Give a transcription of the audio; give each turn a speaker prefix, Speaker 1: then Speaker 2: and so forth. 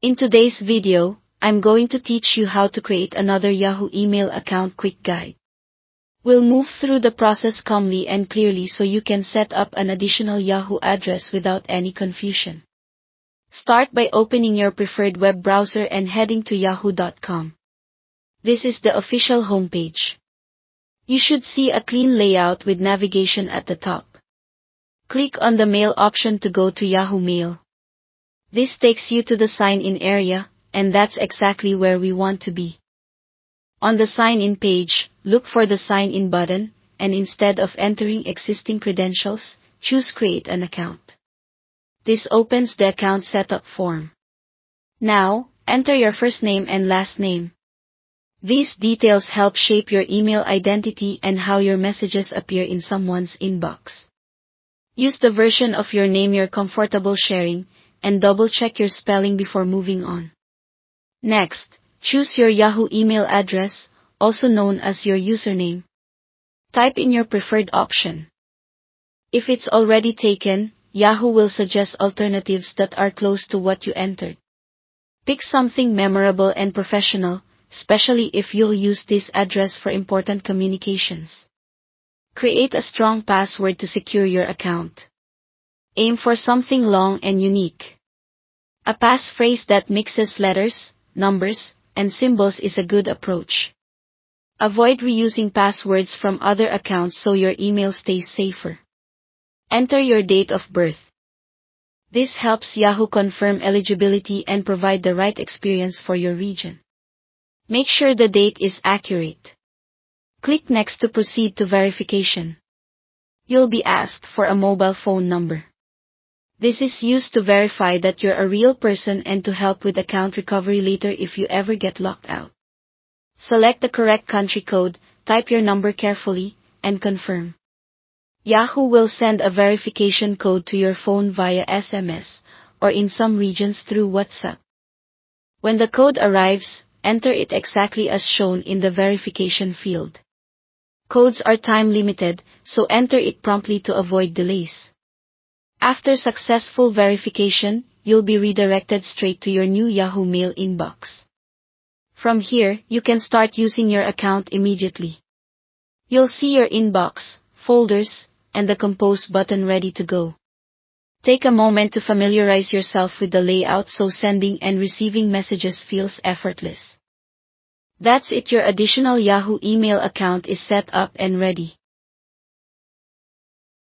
Speaker 1: In today's video, I'm going to teach you how to create another Yahoo email account quick guide. We'll move through the process calmly and clearly so you can set up an additional Yahoo address without any confusion. Start by opening your preferred web browser and heading to yahoo.com. This is the official homepage. You should see a clean layout with navigation at the top. Click on the Mail option to go to Yahoo Mail. This takes you to the sign-in area, and that's exactly where we want to be. On the sign-in page, look for the sign-in button, and instead of entering existing credentials, choose Create an Account. This opens the account setup form. Now, enter your first name and last name. These details help shape your email identity and how your messages appear in someone's inbox. Use the version of your name you're comfortable sharing, and double-check your spelling before moving on. Next, choose your Yahoo email address, also known as your username. Type in your preferred option. If it's already taken, Yahoo will suggest alternatives that are close to what you entered. Pick something memorable and professional, especially if you'll use this address for important communications. Create a strong password to secure your account. Aim for something long and unique. A passphrase that mixes letters, numbers, and symbols is a good approach. Avoid reusing passwords from other accounts so your email stays safer. Enter your date of birth. This helps Yahoo confirm eligibility and provide the right experience for your region. Make sure the date is accurate. Click Next to proceed to verification. You'll be asked for a mobile phone number. This is used to verify that you're a real person and to help with account recovery later if you ever get locked out. Select the correct country code, type your number carefully, and confirm. Yahoo will send a verification code to your phone via SMS, or in some regions through WhatsApp. When the code arrives, enter it exactly as shown in the verification field. Codes are time-limited, so enter it promptly to avoid delays. After successful verification, you'll be redirected straight to your new Yahoo Mail inbox. From here, you can start using your account immediately. You'll see your inbox, folders, and the Compose button ready to go. Take a moment to familiarize yourself with the layout so sending and receiving messages feels effortless. That's it, your additional Yahoo email account is set up and ready.